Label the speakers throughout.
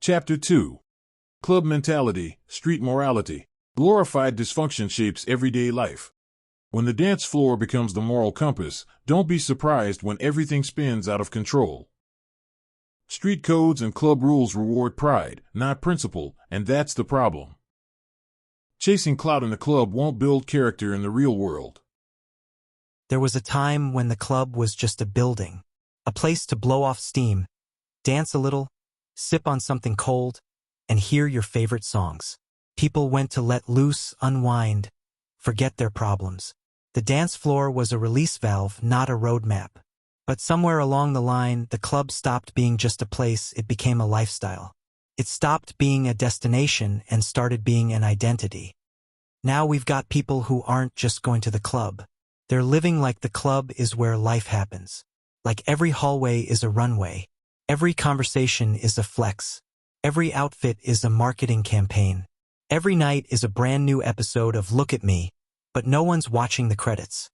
Speaker 1: Chapter 2. Club Mentality, Street Morality. Glorified dysfunction shapes everyday life. When the dance floor becomes the moral compass, don't be surprised when everything spins out of control. Street codes and club rules reward pride, not principle, and that's the problem. Chasing clout in the club won't build character in the real world.
Speaker 2: There was a time when the club was just a building, a place to blow off steam, dance a little, sip on something cold, and hear your favorite songs. People went to let loose, unwind, forget their problems. The dance floor was a release valve, not a roadmap. But somewhere along the line, the club stopped being just a place, it became a lifestyle. It stopped being a destination and started being an identity. Now we've got people who aren't just going to the club. They're living like the club is where life happens. Like every hallway is a runway. Every conversation is a flex. Every outfit is a marketing campaign. Every night is a brand new episode of Look at Me, but no one's watching the credits.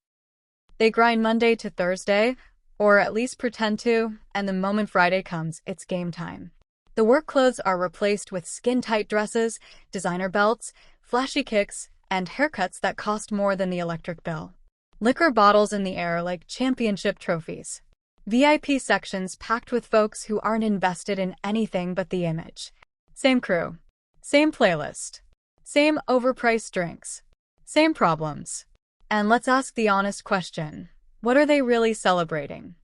Speaker 3: They grind Monday to Thursday, or at least pretend to, and the moment Friday comes, it's game time. The work clothes are replaced with skin-tight dresses, designer belts, flashy kicks, and haircuts that cost more than the electric bill. Liquor bottles in the air like championship trophies. VIP sections packed with folks who aren't invested in anything but the image. Same crew. Same playlist. Same overpriced drinks. Same problems. And let's ask the honest question. What are they really celebrating?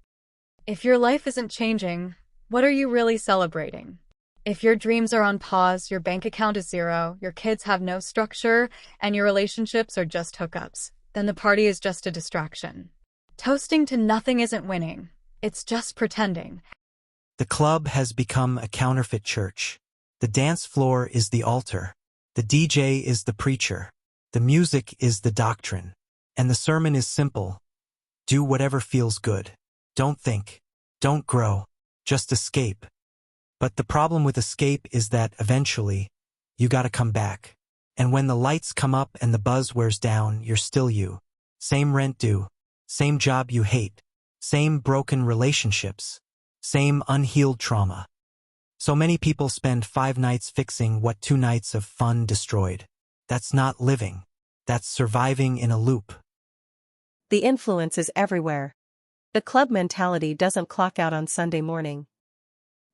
Speaker 3: If your life isn't changing, what are you really celebrating? If your dreams are on pause, your bank account is zero, your kids have no structure, and your relationships are just hookups, then the party is just a distraction. Toasting to nothing isn't winning. It's just pretending.
Speaker 2: The club has become a counterfeit church. The dance floor is the altar. The DJ is the preacher. The music is the doctrine. And the sermon is simple. Do whatever feels good. Don't think. Don't grow. Just escape. But the problem with escape is that eventually, you gotta come back. And when the lights come up and the buzz wears down, you're still you. Same rent due. Same job you hate. Same broken relationships. Same unhealed trauma. So many people spend 5 nights fixing what 2 nights of fun destroyed. That's not living. That's surviving in a loop.
Speaker 4: The influence is everywhere. The club mentality doesn't clock out on Sunday morning.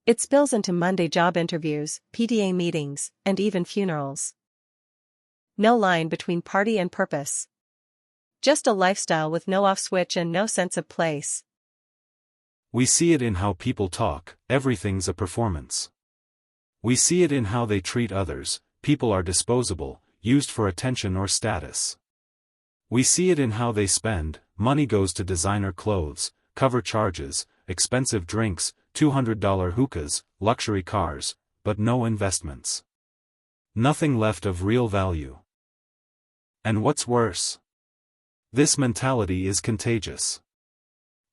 Speaker 4: It spills into Monday job interviews, PTA meetings, and even funerals. No line between party and purpose. Just a lifestyle with no off switch and no sense of place.
Speaker 5: We see it in how people talk, everything's a performance. We see it in how they treat others, people are disposable, used for attention or status. We see it in how they spend, money goes to designer clothes, cover charges, expensive drinks, $200 hookahs, luxury cars, but no investments. Nothing left of real value. And what's worse? This mentality is contagious.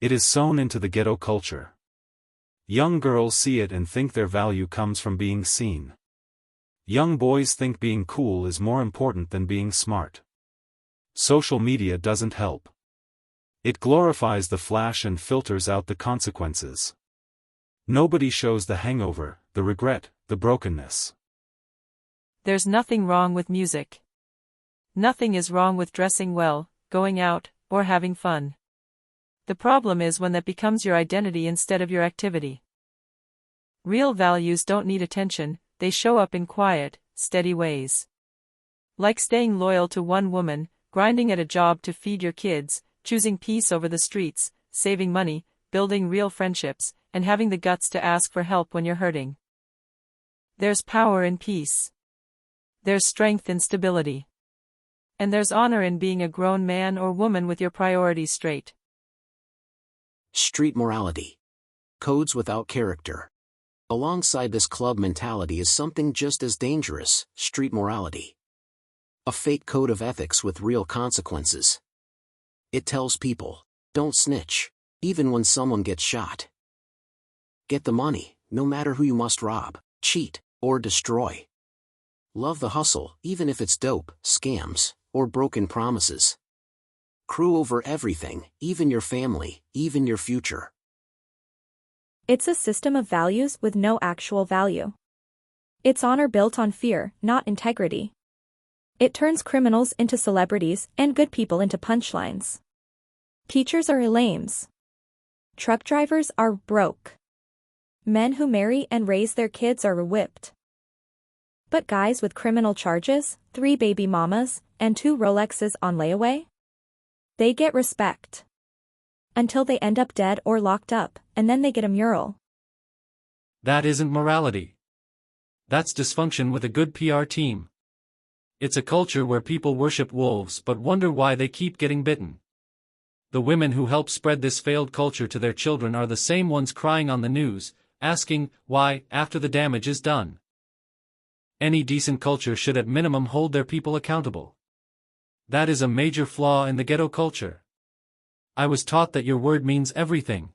Speaker 5: It is sewn into the ghetto culture. Young girls see it and think their value comes from being seen. Young boys think being cool is more important than being smart. Social media doesn't help. It glorifies the flash and filters out the consequences. Nobody shows the hangover, the regret, the brokenness.
Speaker 6: There's nothing wrong with music. Nothing is wrong with dressing well, going out, or having fun. The problem is when that becomes your identity instead of your activity. Real values don't need attention, they show up in quiet, steady ways. Like staying loyal to one woman, grinding at a job to feed your kids, choosing peace over the streets, saving money, building real friendships, and having the guts to ask for help when you're hurting. There's power in peace. There's strength in stability. And there's honor in being a grown man or woman with your priorities straight.
Speaker 7: Street morality. Codes without character. Alongside this club mentality is something just as dangerous, street morality. A fake code of ethics with real consequences. It tells people, don't snitch, even when someone gets shot. Get the money, no matter who you must rob, cheat, or destroy. Love the hustle, even if it's dope, scams, or broken promises. Crew over everything, even your family, even your future.
Speaker 8: It's a system of values with no actual value. It's honor built on fear, not integrity. It turns criminals into celebrities and good people into punchlines. Teachers are lames. Truck drivers are broke. Men who marry and raise their kids are whipped. But guys with criminal charges, 3 baby mamas, and 2 Rolexes on layaway? They get respect. Until they end up dead or locked up, and then they get a mural.
Speaker 9: That isn't morality. That's dysfunction with a good PR team. It's a culture where people worship wolves but wonder why they keep getting bitten. The women who help spread this failed culture to their children are the same ones crying on the news, asking why after the damage is done. Any decent culture should at minimum hold their people accountable. That is a major flaw in the ghetto culture. I was taught that your word means everything.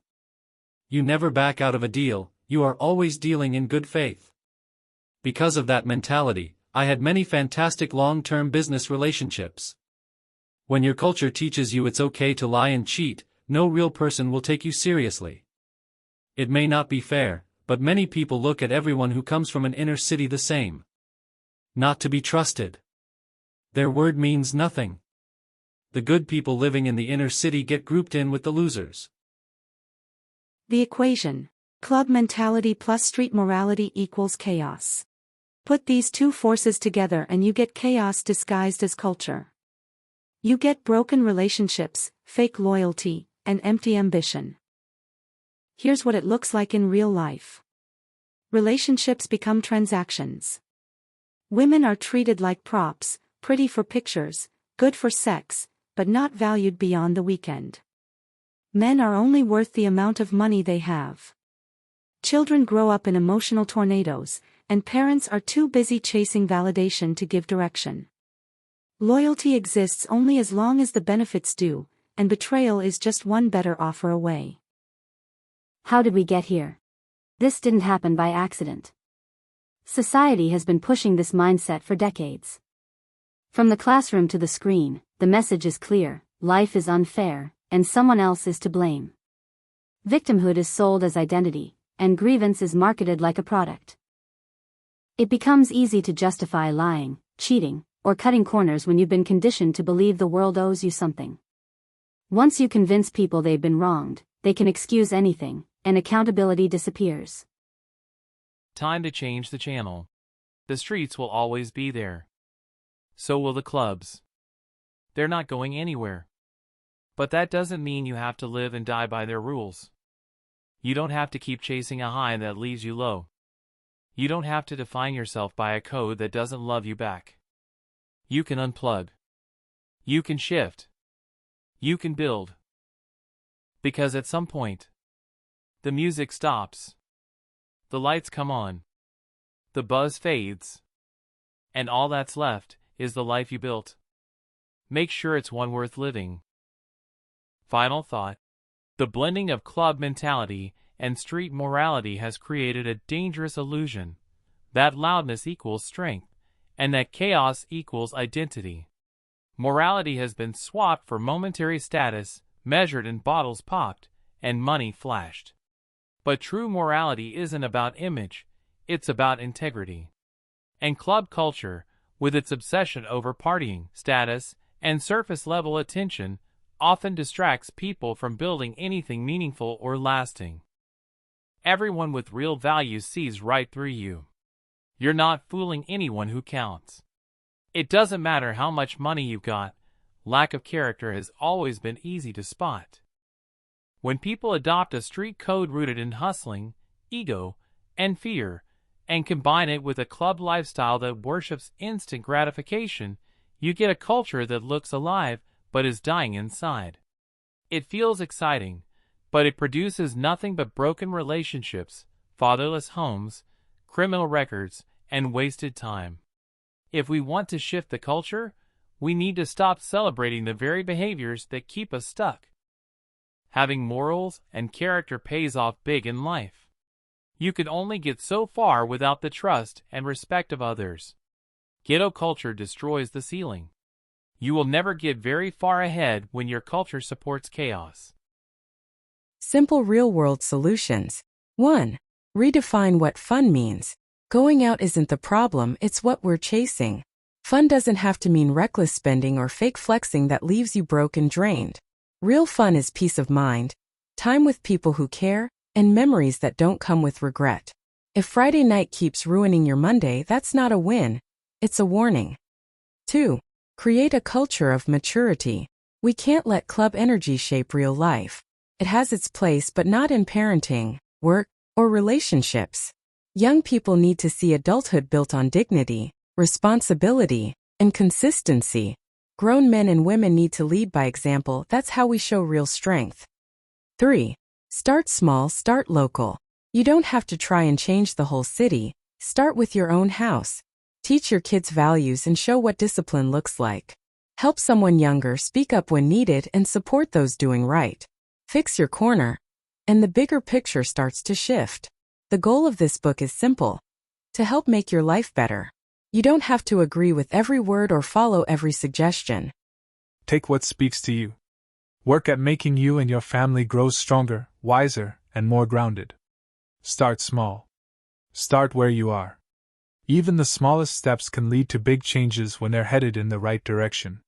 Speaker 9: You never back out of a deal, you are always dealing in good faith. Because of that mentality, I had many fantastic long-term business relationships. When your culture teaches you it's okay to lie and cheat, no real person will take you seriously. It may not be fair, but many people look at everyone who comes from an inner city the same. Not to be trusted. Their word means nothing. The good people living in the inner city get grouped in with the losers.
Speaker 10: The equation: club mentality plus street morality equals chaos. Put these two forces together and you get chaos disguised as culture. You get broken relationships, fake loyalty, and empty ambition. Here's what it looks like in real life. Relationships become transactions. Women are treated like props, pretty for pictures, good for sex, but not valued beyond the weekend. Men are only worth the amount of money they have. Children grow up in emotional tornadoes, and parents are too busy chasing validation to give direction. Loyalty exists only as long as the benefits do, and betrayal is just one better offer away.
Speaker 11: How did we get here? This didn't happen by accident. Society has been pushing this mindset for decades. From the classroom to the screen, the message is clear: life is unfair, and someone else is to blame. Victimhood is sold as identity, and grievance is marketed like a product. It becomes easy to justify lying, cheating, or cutting corners when you've been conditioned to believe the world owes you something. Once you convince people they've been wronged, they can excuse anything, and accountability disappears.
Speaker 12: Time to change the channel. The streets will always be there. So will the clubs. They're not going anywhere. But that doesn't mean you have to live and die by their rules. You don't have to keep chasing a high that leaves you low. You don't have to define yourself by a code that doesn't love you back. You can unplug. You can shift. You can build. Because at some point, the music stops. The lights come on. The buzz fades. And all that's left is the life you built. Make sure it's one worth living. Final thought. The blending of club mentality and street morality has created a dangerous illusion that loudness equals strength, and that chaos equals identity. Morality has been swapped for momentary status, measured in bottles popped, and money flashed. But true morality isn't about image, it's about integrity. And club culture, with its obsession over partying, status, and surface-level attention, often distracts people from building anything meaningful or lasting. Everyone with real values sees right through you. You're not fooling anyone who counts. It doesn't matter how much money you've got, lack of character has always been easy to spot. When people adopt a street code rooted in hustling, ego, and fear, and combine it with a club lifestyle that worships instant gratification, you get a culture that looks alive but is dying inside. It feels exciting, but it produces nothing but broken relationships, fatherless homes, criminal records, and wasted time. If we want to shift the culture, we need to stop celebrating the very behaviors that keep us stuck. Having morals and character pays off big in life. You can only get so far without the trust and respect of others. Ghetto culture destroys the ceiling. You will never get very far ahead when your culture supports chaos.
Speaker 13: Simple real-world solutions. 1. Redefine what fun means. Going out isn't the problem, it's what we're chasing. Fun doesn't have to mean reckless spending or fake flexing that leaves you broke and drained. Real fun is peace of mind, time with people who care, and memories that don't come with regret. If Friday night keeps ruining your Monday, that's not a win, it's a warning. 2. Create a culture of maturity. We can't let club energy shape real life. It has its place, but not in parenting, work, or relationships. Young people need to see adulthood built on dignity, responsibility, and consistency. Grown men and women need to lead by example. That's how we show real strength. 3. Start small, start local. You don't have to try and change the whole city. Start with your own house. Teach your kids values and show what discipline looks like. Help someone younger, speak up when needed, and support those doing right. Fix your corner, and the bigger picture starts to shift. The goal of this book is simple: to help make your life better. You don't have to agree with every word or follow every suggestion.
Speaker 14: Take what speaks to you. Work at making you and your family grow stronger, wiser, and more grounded. Start small. Start where you are. Even the smallest steps can lead to big changes when they're headed in the right direction.